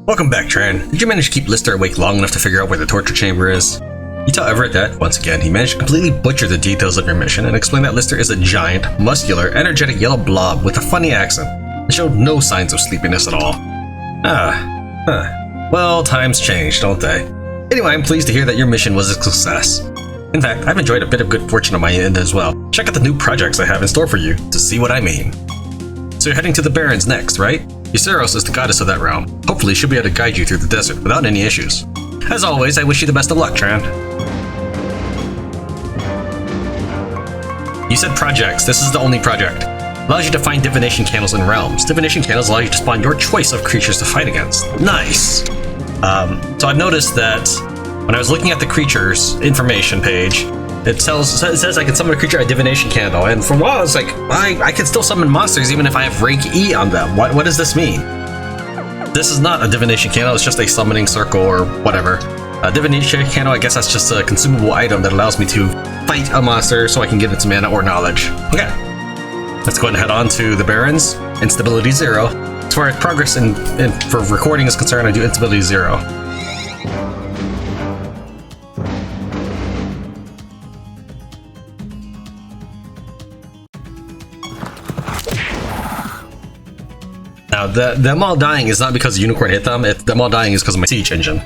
Welcome back, Tran. Did you manage to keep Lister awake long enough to figure out where the torture chamber is? You tell Everett that, once again, he managed to completely butcher the details of your mission and explain that Lister is a giant, muscular, energetic yellow blob with a funny accent and showed no signs of sleepiness at all. Well, times change, don't they? Anyway, I'm pleased to hear that your mission was a success. In fact, I've enjoyed a bit of good fortune on my end as well. Check out the new projects I have in store for you to see what I mean. So you're heading to the Barrens next, right? Euceros is the goddess of that realm. Hopefully she'll be able to guide you through the desert without any issues. As always, I wish you the best of luck, Tran. You said projects. This is the only project. Allows you to find divination candles in realms. Divination candles allow you to spawn your choice of creatures to fight against. Nice! So I've noticed that when I was looking at the creatures information page, it says I can summon a creature at divination candle, and for a while I was like, I can still summon monsters even if I have rank E on them. What does this mean? This is not a divination candle, it's just a summoning circle or whatever. A divination candle, I guess that's just a consumable item that allows me to fight a monster so I can get its mana or knowledge. Okay, let's go ahead and head on to the Barrens. Instability 0. As far as progress for recording is concerned, I do instability 0. Now, them all dying is not because the unicorn hit them, them all dying is because of my siege engine.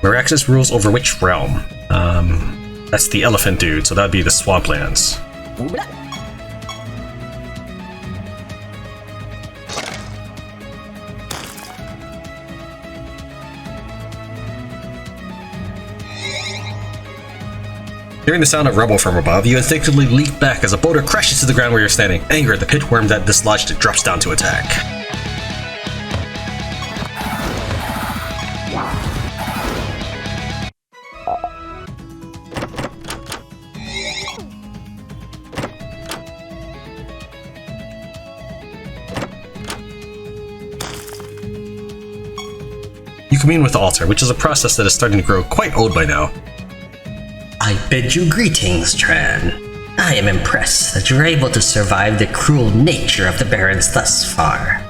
Ramses rules over which realm? That's the elephant dude, so that'd be the swamplands. Hearing the sound of rubble from above, you instinctively leap back as a boulder crashes to the ground where you're standing. Anger at the pitworm that dislodged it drops down to attack. You commune with the altar, which is a process that is starting to grow quite old by now. I bid you greetings, Tran. I am impressed that you were able to survive the cruel nature of the Barrens thus far.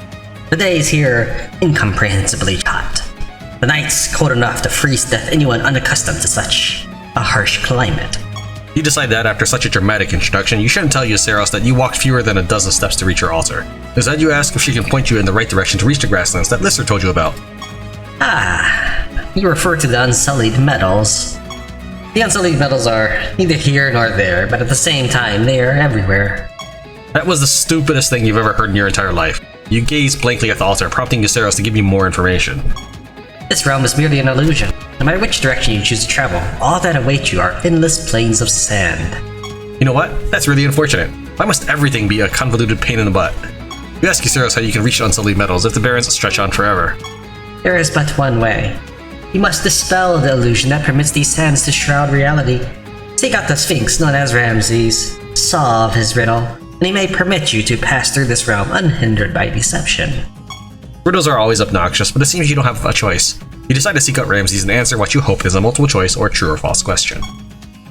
The days here incomprehensibly hot. The nights cold enough to freeze to death anyone unaccustomed to such a harsh climate. You decide that after such a dramatic introduction, you shouldn't tell Euceros that you walked fewer than a dozen steps to reach your altar. Instead, you ask if she can point you in the right direction to reach the grasslands that Lister told you about. You refer to the Unsullied Meadows. The Unsullied Meadows are neither here nor there, but at the same time, they are everywhere. That was the stupidest thing you've ever heard in your entire life. You gaze blankly at the altar, prompting Euceros to give you more information. This realm is merely an illusion. No matter which direction you choose to travel, all that await you are endless plains of sand. You know what? That's really unfortunate. Why must everything be a convoluted pain in the butt? You ask Euceros how you can reach Unsullied Meadows if the Barrens stretch on forever. There is but one way. You must dispel the illusion that permits these sands to shroud reality. Seek out the Sphinx known as Ramses, solve his riddle, and he may permit you to pass through this realm unhindered by deception. Riddles are always obnoxious, but it seems you don't have a choice. You decide to seek out Ramses and answer what you hope is a multiple choice or true or false question.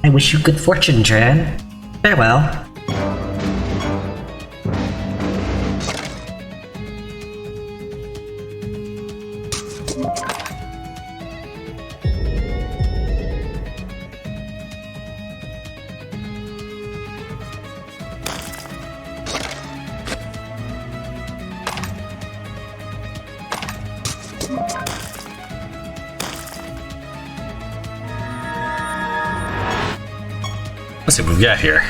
I wish you good fortune, Tran. Farewell. Let's see what we've got here.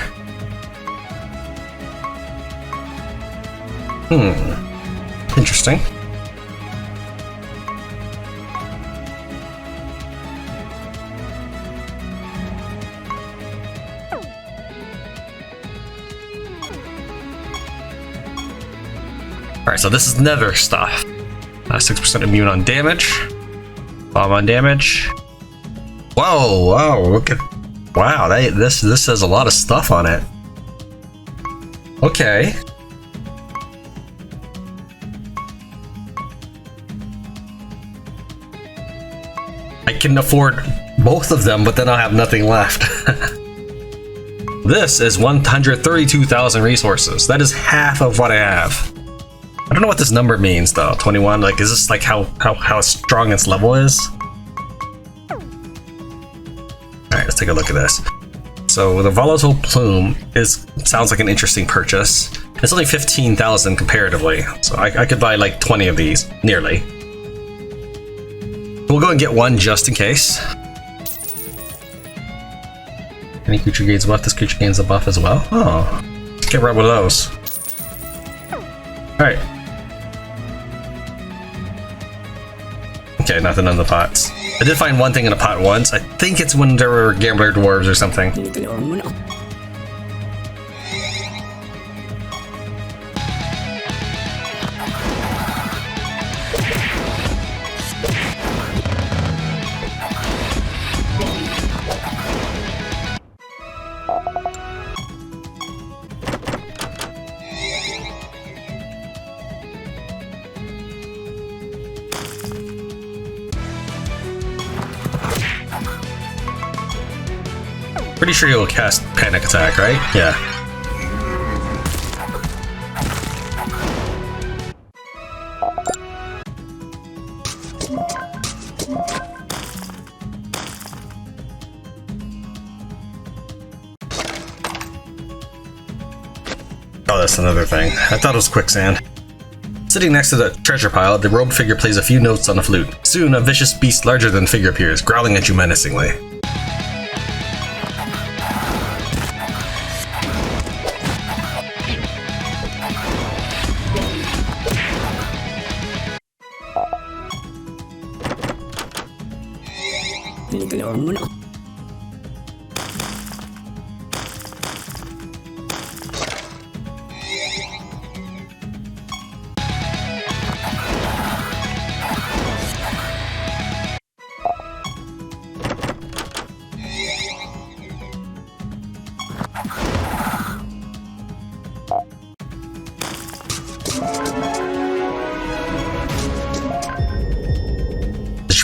Interesting. Alright, so this is nether stuff. 6% immune on damage. Bomb on damage. Whoa, look at... Wow, this says a lot of stuff on it. Okay. I can afford both of them, but then I'll have nothing left. This is 132,000 resources. That is half of what I have. I don't know what this number means though. 21. Like, is this like how strong its level is? All right, let's take a look at this. So the volatile plume sounds like an interesting purchase. It's only 15,000 comparatively, so I could buy like 20 of these, nearly. We'll go and get one just in case. Any creature gains a buff, this creature gains a buff as well. Oh, let's get rid of those. Alright. Okay, nothing in the pots. I did find one thing in a pot once. I think it's when there were gambler dwarves or something. Pretty sure you'll cast Panic Attack, right? Yeah. Oh, that's another thing. I thought it was quicksand. Sitting next to the treasure pile, the robed figure plays a few notes on the flute. Soon, a vicious beast larger than figure appears, growling at you menacingly.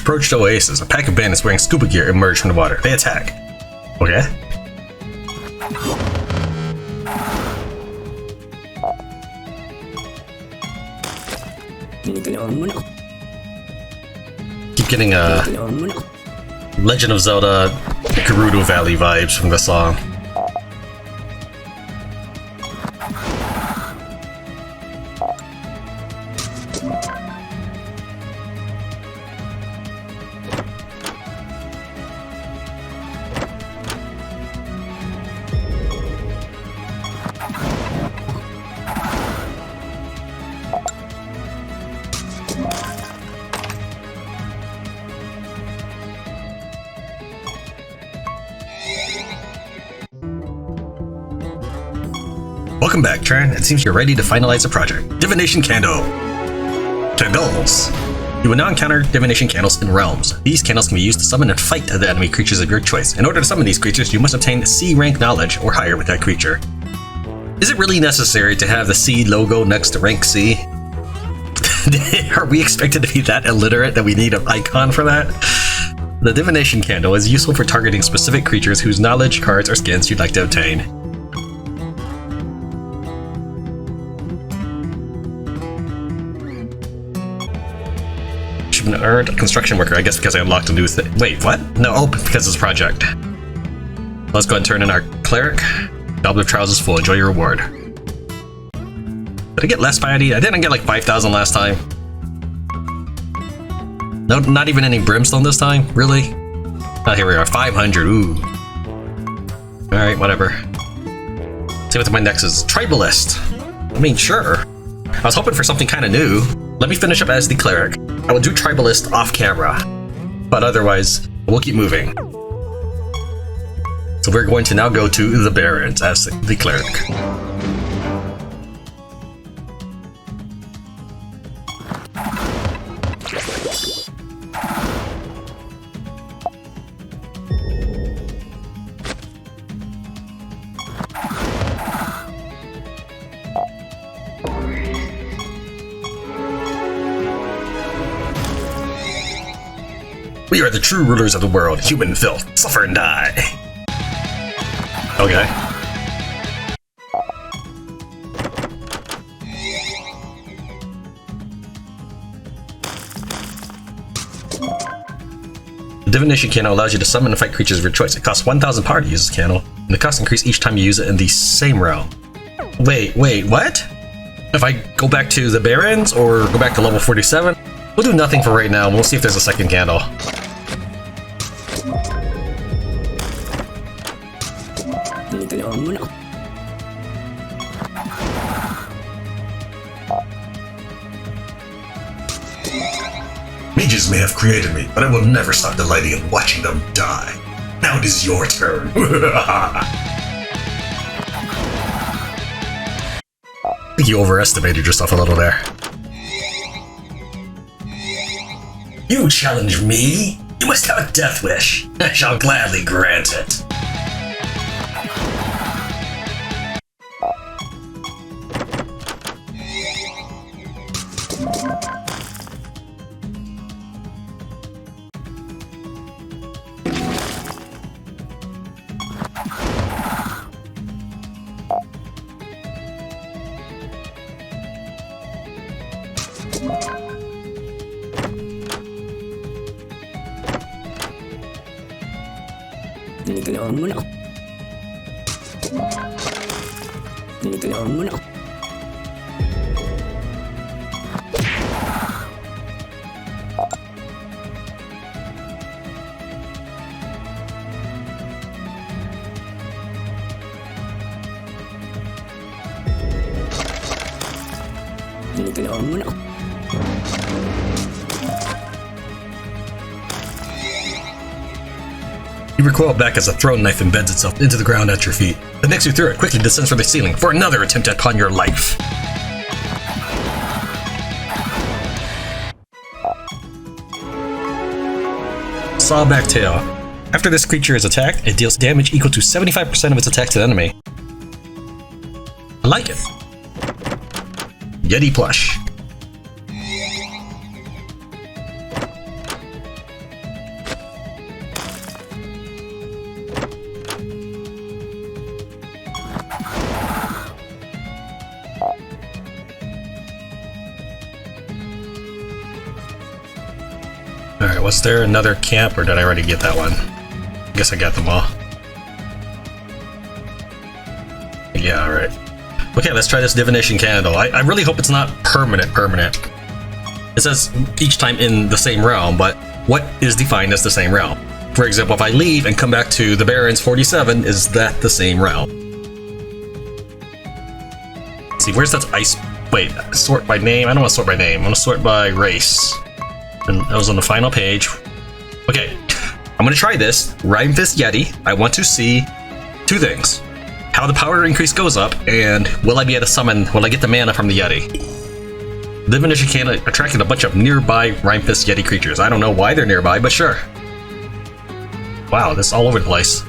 Approached Oasis. A pack of bandits wearing scuba gear emerged from the water. They attack. Okay. Keep getting Legend of Zelda Gerudo Valley vibes from the song. Welcome back, Tran. It seems you're ready to finalize the project. Divination Candle. Candles. You will now encounter divination candles in realms. These candles can be used to summon and fight the enemy creatures of your choice. In order to summon these creatures, you must obtain C rank knowledge or higher with that creature. Is it really necessary to have the C logo next to rank C? Are we expected to be that illiterate that we need an icon for that? The divination candle is useful for targeting specific creatures whose knowledge, cards, or skins you'd like to obtain. An earned construction worker, I guess because I unlocked a new thing. Wait, what? No, oh, because it's a project. Let's go ahead and turn in our cleric. Goblet of Trials is full. Enjoy your reward. Did I get less piety? I didn't get like 5,000 last time. No, not even any brimstone this time? Really? Oh, here we are. 500. Ooh. Alright, whatever. See what my next is. Tribalist. I mean, sure. I was hoping for something kind of new. Let me finish up as the cleric. I will do Tribalist off camera, but otherwise, we'll keep moving. So we're going to now go to the Barrens as the cleric. We are the true rulers of the world, human filth. Suffer and die. Okay. The Divination candle allows you to summon and fight creatures of your choice. It costs 1,000 power to use this candle, and the cost increases each time you use it in the same realm. Wait, what? If I go back to the Barrens or go back to level 47? We'll do nothing for right now, and we'll see if there's a second candle. Mages may have created me, but I will never stop delighting in watching them die. Now it is your turn. I think you overestimated yourself a little there. You challenge me? You must have a death wish. I shall gladly grant it. You recoil back as a thrown knife embeds itself into the ground at your feet. The next you threw it quickly descends from the ceiling for another attempt upon your life. Sawback Tail. After this creature is attacked, it deals damage equal to 75% of its attack to the enemy. I like it. Yeti plush. Alright, was there another camp or did I already get that one? I guess I got them all. Yeah, alright. Okay, let's try this Divination candle. I really hope it's not permanent. It says each time in the same realm, but what is defined as the same realm? For example, if I leave and come back to the Barrens 47, is that the same realm? Let's see, where's that ice? Wait, sort by name? I don't want to sort by name. I want to sort by race. And that was on the final page. Okay, I'm going to try this. Rhyme Fist Yeti. I want to see two things. How the power increase goes up, and will I be able to summon, will I get the mana from the Yeti? Divination can attracted a bunch of nearby Rhyme Fist Yeti creatures. I don't know why they're nearby, but sure. Wow, this is all over the place.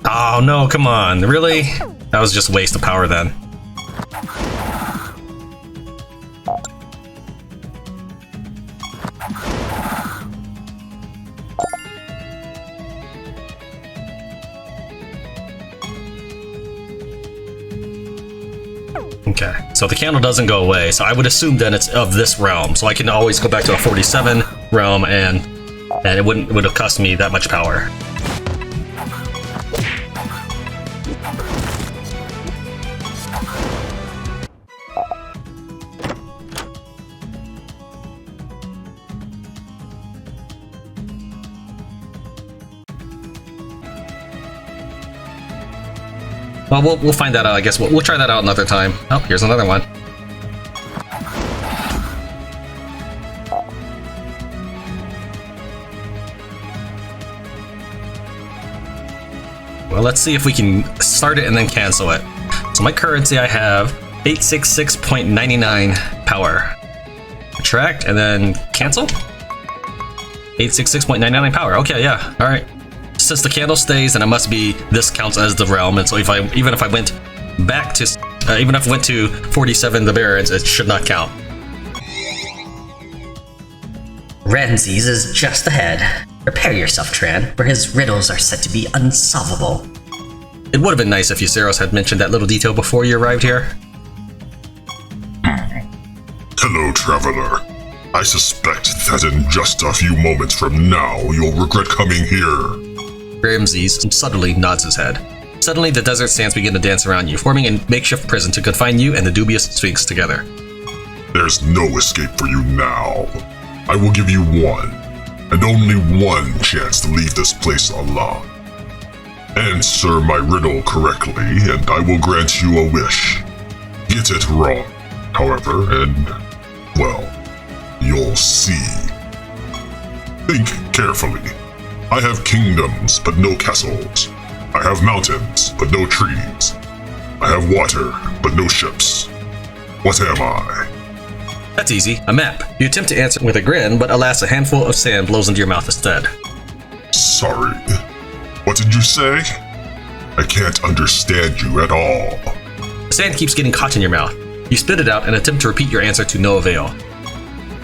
Oh no, come on, really? That was just a waste of power then. Okay, so the candle doesn't go away, so I would assume then it's of this realm, so I can always go back to a 47 realm and it would have cost me that much power. Well, we'll find that out, I guess. We'll try that out another time. Oh, here's another one. Well, let's see if we can start it and then cancel it. So my currency, I have 866.99 power. Attract and then cancel? 866.99 power. Okay, yeah. All right. since the candle stays, then it must be this counts as the realm, and so even if I went back to 47 the Barrens, it should not count. Ramses is just ahead. Prepare yourself, Tran, for his riddles are said to be unsolvable. It would have been nice if Euceros had mentioned that little detail before you arrived here. Hello, traveler. I suspect that in just a few moments from now, you'll regret coming here. Ramses subtly nods his head. Suddenly, the desert sands begin to dance around you, forming a makeshift prison to confine you and the dubious Sphinx together. There's no escape for you now. I will give you one, and only one chance to leave this place alive. Answer my riddle correctly, and I will grant you a wish. Get it wrong, however, and, well, you'll see. Think carefully. I have kingdoms, but no castles. I have mountains, but no trees. I have water, but no ships. What am I? That's easy, a map. You attempt to answer with a grin, but alas, a handful of sand blows into your mouth instead. Sorry. What did you say? I can't understand you at all. The sand keeps getting caught in your mouth. You spit it out and attempt to repeat your answer to no avail.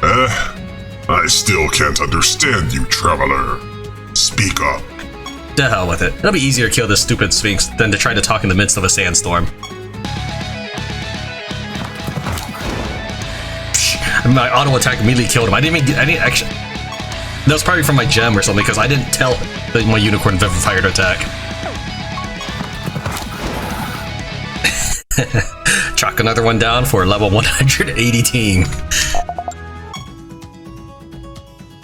I still can't understand you, traveler. Speak up. To hell with it. It'll be easier to kill this stupid Sphinx than to try to talk in the midst of a sandstorm. My auto attack immediately killed him. I didn't actually. That was probably from my gem or something because I didn't tell that my unicorn fired attack. Chalk another one down for a level 180 team.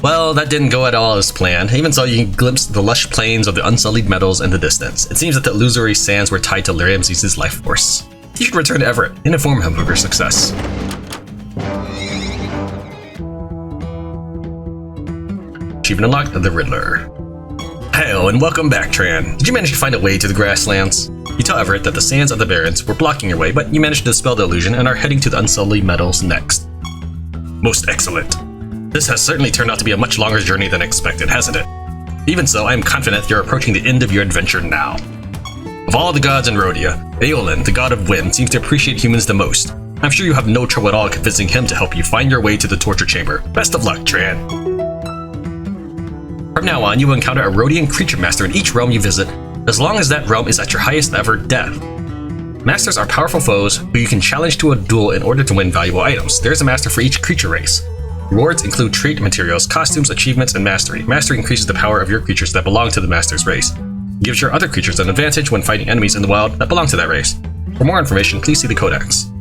Well, that didn't go at all as planned. Even so, you can glimpse the lush plains of the Unsullied Meadows in the distance. It seems that the illusory sands were tied to Ramses' life force. You should return to Everett and inform him of your success. Achievement unlocked, the Riddler. Hail and welcome back, Tran. Did you manage to find a way to the grasslands? You tell Everett that the sands of the Barrens were blocking your way, but you managed to dispel the illusion and are heading to the Unsullied Meadows next. Most excellent. This has certainly turned out to be a much longer journey than expected, hasn't it? Even so, I am confident you're approaching the end of your adventure now. Of all the gods in Rhodia, Aeolin, the god of wind, seems to appreciate humans the most. I'm sure you have no trouble at all convincing him to help you find your way to the torture chamber. Best of luck, Tran. From now on, you will encounter a Rhodian creature master in each realm you visit, as long as that realm is at your highest ever depth. Masters are powerful foes who you can challenge to a duel in order to win valuable items. There is a master for each creature race. Rewards include trait materials, costumes, achievements, and mastery. Mastery increases the power of your creatures that belong to the master's race. It gives your other creatures an advantage when fighting enemies in the wild that belong to that race. For more information, please see the codex.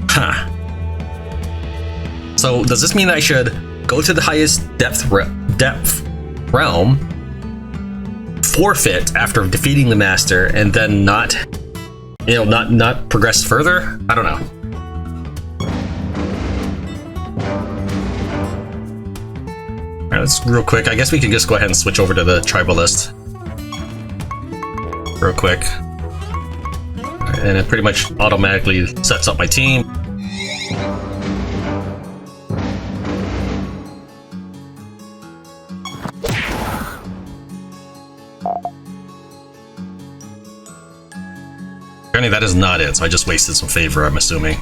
Huh. So, does this mean that I should go to the highest depth realm, forfeit after defeating the master, and then not progress further? I don't know. Alright, let's real quick. I guess we can just go ahead and switch over to the tribal list. Real quick. And it pretty much automatically sets up my team. Apparently that is not it, so I just wasted some favor, I'm assuming.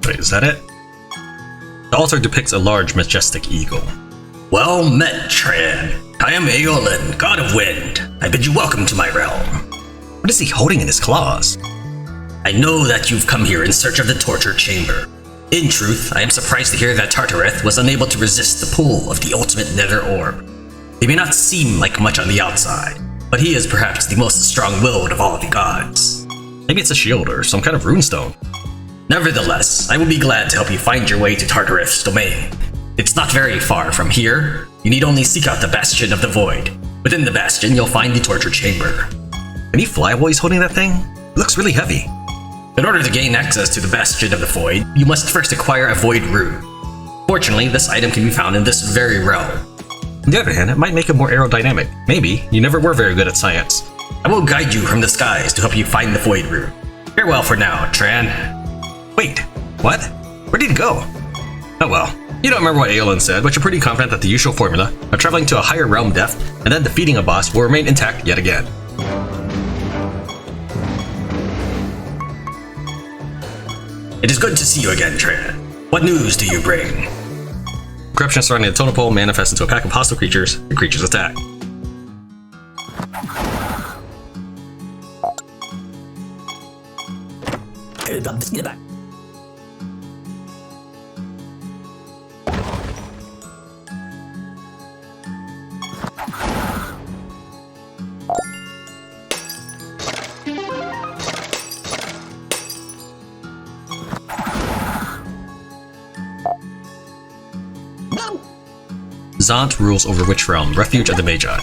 Wait, is that it? The altar depicts a large, majestic eagle. Well met, Tran. I am Aeolin, god of wind. I bid you welcome to my realm. What is he holding in his claws? I know that you've come here in search of the torture chamber. In truth, I am surprised to hear that Tartareth was unable to resist the pull of the ultimate nether orb. He may not seem like much on the outside, but he is perhaps the most strong-willed of all the gods. Maybe it's a shield or some kind of runestone. Nevertheless, I will be glad to help you find your way to Tartareth's domain. It's not very far from here. You need only seek out the Bastion of the Void. Within the Bastion, you'll find the torture chamber. Can he fly while he's holding that thing? It looks really heavy. In order to gain access to the Bastion of the Void, you must first acquire a Void Rune. Fortunately, this item can be found in this very realm. On the other hand, it might make it more aerodynamic. Maybe. You never were very good at science. I will guide you from the skies to help you find the Void Rune. Farewell for now, Tran. Wait, what? Where did he go? Oh well. You don't remember what Aelin said, but you're pretty confident that the usual formula of traveling to a higher realm depth and then defeating a boss will remain intact yet again. It is good to see you again, Tran. What news do you bring? Corruption surrounding the totem pole manifests into a pack of hostile creatures. The creatures attack. Zant rules over which realm? Refuge of the Magi.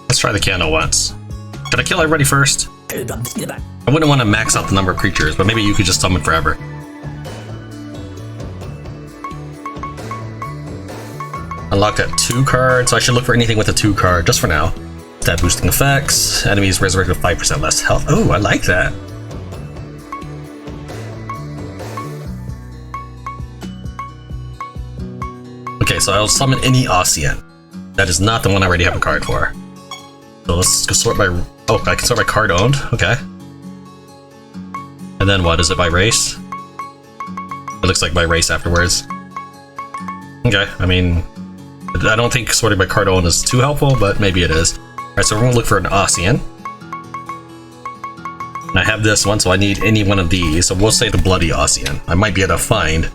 Let's try the Kiano once. Should I kill everybody first? I wouldn't want to max out the number of creatures, but maybe you could just summon forever. Unlocked at 2 cards, so I should look for anything with a 2 card, just for now. Stat boosting effects, enemies resurrected with 5% less health. Oh, I like that. Okay, so I'll summon any Ossian. That is not the one I already have a card for. So let's go sort by... Oh, I can sort by card owned. Okay. And then what? Is it by race? It looks like by race afterwards. Okay, I mean... I don't think sorting by card owned is too helpful, but maybe it is. Alright, so we're gonna look for an Ossian. And I have this one, so I need any one of these. So we'll say the Bloody Ossian. I might be able to find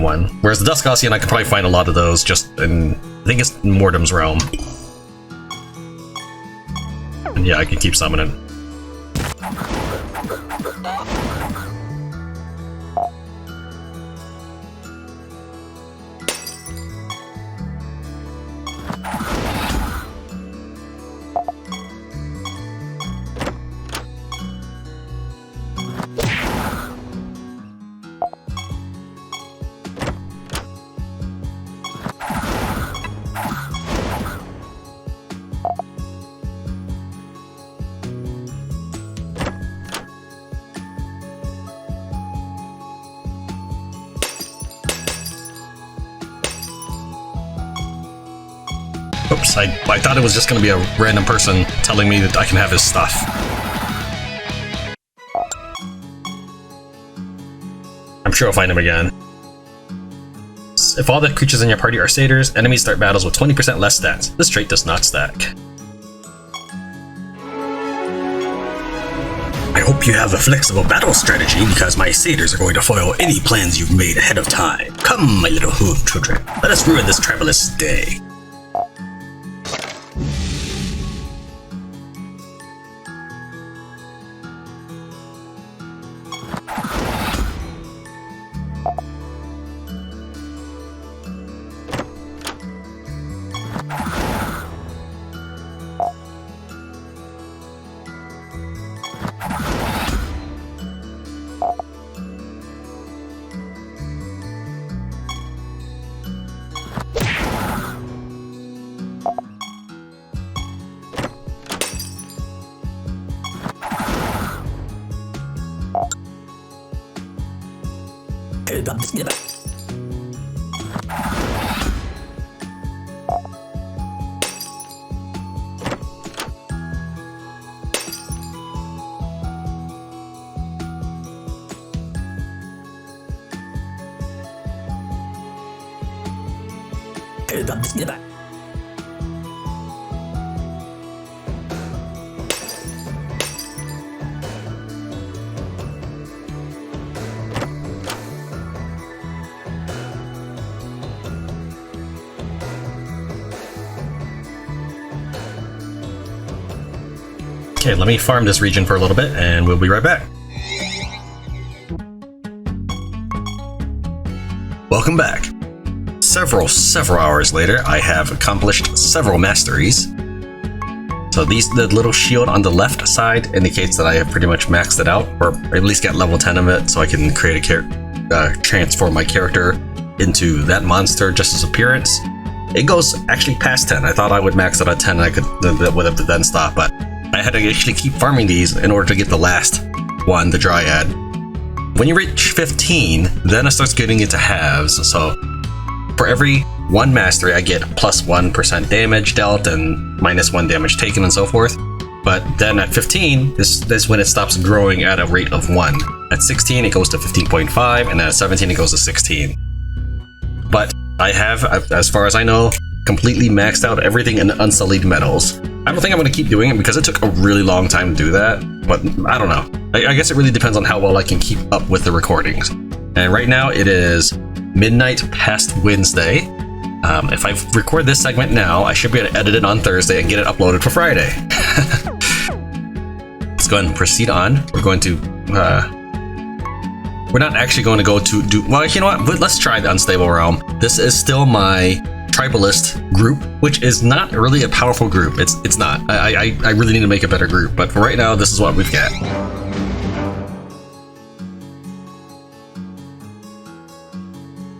one. Whereas the Dusk Ossian, I can probably find a lot of those just in... I think it's Mortem's realm. And yeah, I can keep summoning. Oops, I thought it was just going to be a random person telling me that I can have his stuff. I'm sure I'll find him again. If all the creatures in your party are satyrs, enemies start battles with 20% less stats. This trait does not stack. I hope you have a flexible battle strategy, because my satyrs are going to foil any plans you've made ahead of time. Come, my little hoof children, let us ruin this traveler's day. Okay, let me farm this region for a little bit, and we'll be right back. Welcome back. Several hours later, I have accomplished several masteries. So the little shield on the left side indicates that I have pretty much maxed it out, or at least got level 10 of it, so I can create transform my character into that monster just as appearance. It goes actually past 10. I thought I would max it at 10 and that would have to then stop, but I had to actually keep farming these in order to get the last one, the Dryad. When you reach 15, then it starts getting into halves, so for every one mastery, I get plus 1% damage dealt and minus 1 damage taken and so forth. But then at 15, this is when it stops growing at a rate of 1. At 16, it goes to 15.5, and then at 17, it goes to 16. But I have, as far as I know, completely maxed out everything in Unsullied Meadows. I don't think I'm going to keep doing it because it took a really long time to do that, but I don't know. I guess it really depends on how well I can keep up with the recordings. And right now, it is midnight past Wednesday. If I record this segment now, I should be able to edit it on Thursday and get it uploaded for Friday. Let's go ahead and proceed on. We're going to, we're not actually going to go to well, you know what? Let's try the Unstable Realm. This is still my tribalist group, which is not really a powerful group. It's not. I really need to make a better group, but for right now, this is what we've got.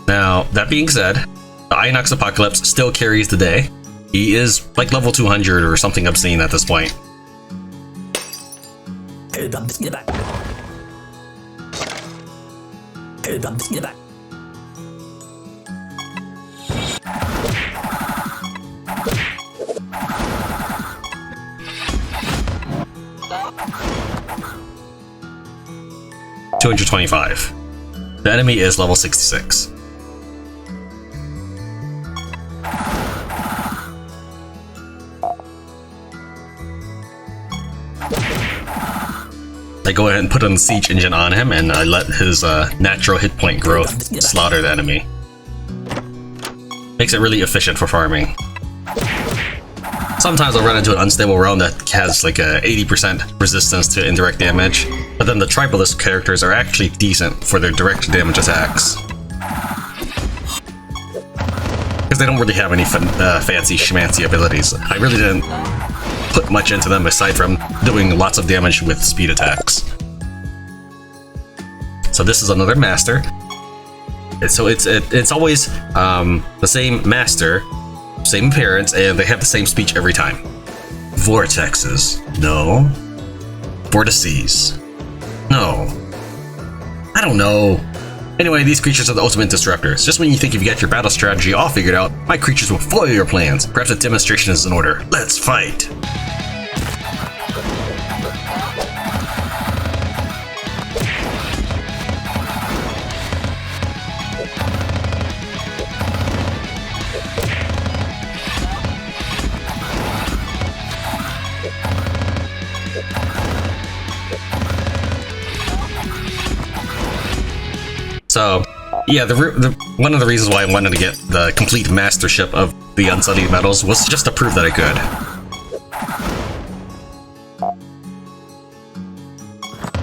Now, that being said, the Inox Apocalypse still carries the day. He is like level 200 or something obscene at this point. $225. The enemy is level 66. I go ahead and put a siege engine on him, and I let his natural hit point growth slaughter the enemy. Makes it really efficient for farming. Sometimes I'll run into an unstable realm that has like a 80% resistance to indirect damage, but then the tribalist characters are actually decent for their direct damage attacks. Because they don't really have any fancy schmancy abilities. I really didn't put much into them aside from doing lots of damage with speed attacks. So this is another master. So it's always the same master, same appearance, and they have the same speech every time. Vortexes, no. Vortices, no. I don't know. Anyway, these creatures are the ultimate disruptors. Just when you think you've got your battle strategy all figured out, my creatures will foil your plans. Perhaps a demonstration is in order. Let's fight! So, yeah, one of the reasons why I wanted to get the complete mastership of the Unsullied Meadows was just to prove that I could.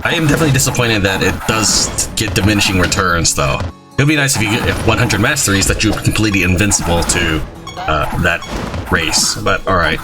I am definitely disappointed that it does get diminishing returns, though. It would be nice if you get 100 masteries that you're completely invincible to that race, but alright.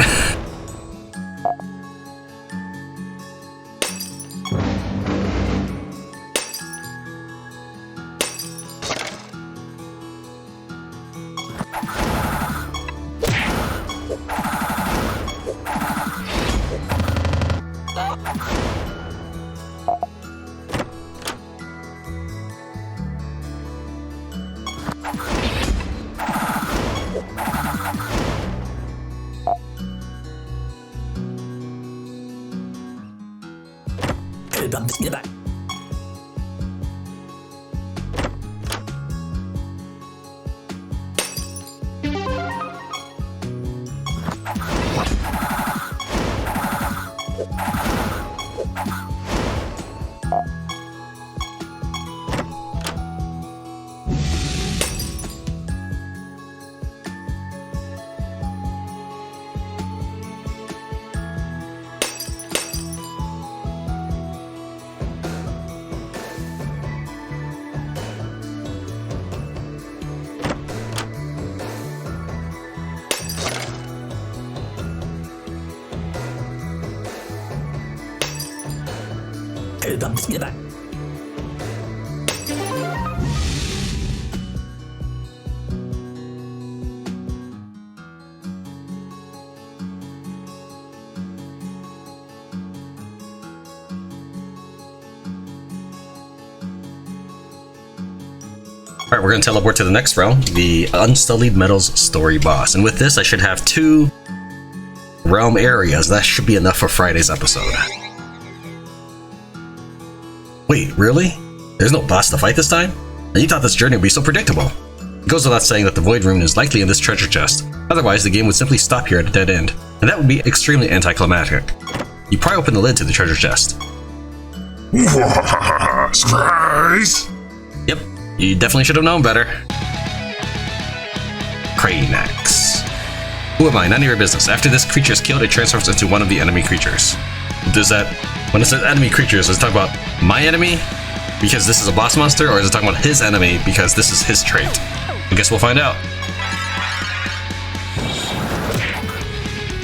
Alright, we're going to teleport to the next realm, the Unsullied Meadows story boss. And with this, I should have 2 realm areas. That should be enough for Friday's episode. Wait, really? There's no boss to fight this time? And you thought this journey would be so predictable. It goes without saying that the Void Rune is likely in this treasure chest. Otherwise, the game would simply stop here at a dead end. And that would be extremely anticlimactic. You pry open the lid to the treasure chest. Surprise! Yep. You definitely should have known better. Kraynaks. Who am I? None of your business. After this creature is killed, it transforms into one of the enemy creatures. Does that... When it says enemy creatures, is it talking about my enemy because this is a boss monster, or is it talking about his enemy because this is his trait? I guess we'll find out.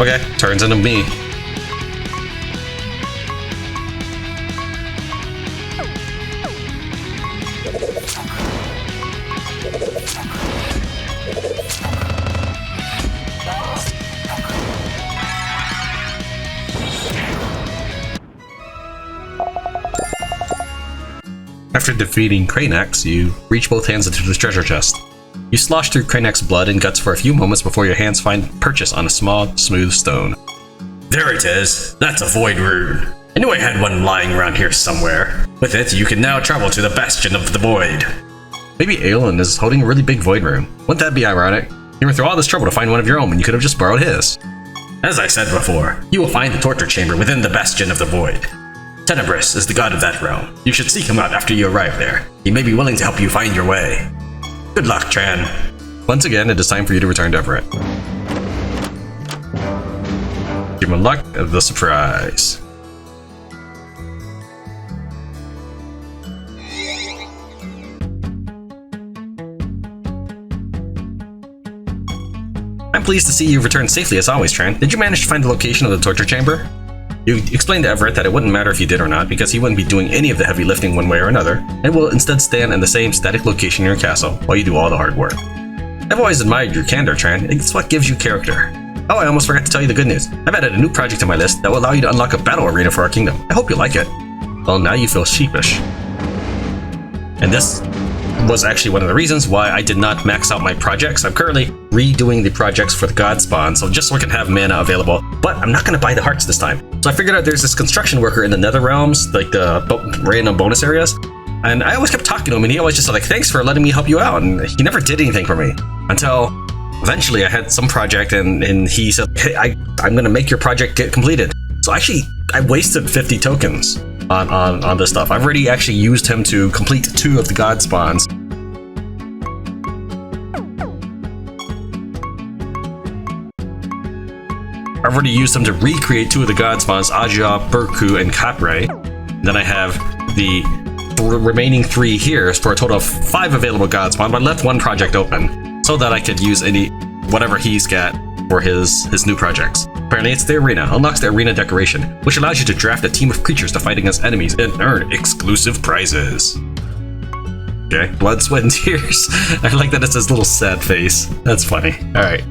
Okay, turns into me. After defeating Kraynaks, you reach both hands into the treasure chest. You slosh through Kraynaks' blood and guts for a few moments before your hands find purchase on a small, smooth stone. There it is. That's a Void Rune. I knew I had one lying around here somewhere. With it, you can now travel to the Bastion of the Void. Maybe Aelin is holding a really big Void Rune. Wouldn't that be ironic? You went through all this trouble to find one of your own when you could have just borrowed his. As I said before, you will find the torture chamber within the Bastion of the Void. Tenebris is the god of that realm. You should seek him out after you arrive there. He may be willing to help you find your way. Good luck, Tran. Once again, it is time for you to return to Everett. Give him luck of the surprise. I'm pleased to see you returned safely as always, Tran. Did you manage to find the location of the torture chamber? You explained to Everett that it wouldn't matter if you did or not, because he wouldn't be doing any of the heavy lifting one way or another, and will instead stand in the same static location in your castle while you do all the hard work. I've always admired your candor, Tran. It's what gives you character. Oh, I almost forgot to tell you the good news. I've added a new project to my list that will allow you to unlock a battle arena for our kingdom. I hope you like it. Well, now you feel sheepish. And this was actually one of the reasons why I did not max out my projects. I'm currently redoing the projects for the God Spawn, so just so I can have mana available, but I'm not going to buy the hearts this time. So I figured out there's this construction worker in the Nether Realms, like the random bonus areas, and I always kept talking to him, and he always just like, thanks for letting me help you out, and he never did anything for me, until eventually I had some project, and he said, hey, I'm going to make your project get completed. So actually, I wasted 50 tokens on this stuff. I've already actually used him to complete 2 of the God Spawns. I've already used him to recreate 2 of the God Spawns, Aja, Burku, and Capre. Then I have the remaining 3 here for a total of 5 available God Spawn, but I left 1 project open so that I could use whatever he's got for his new projects. Apparently it's the arena. Unlocks the arena decoration, which allows you to draft a team of creatures to fight against enemies and earn exclusive prizes. Okay, blood, sweat, and tears. I like that it's his little sad face. That's funny. Alright.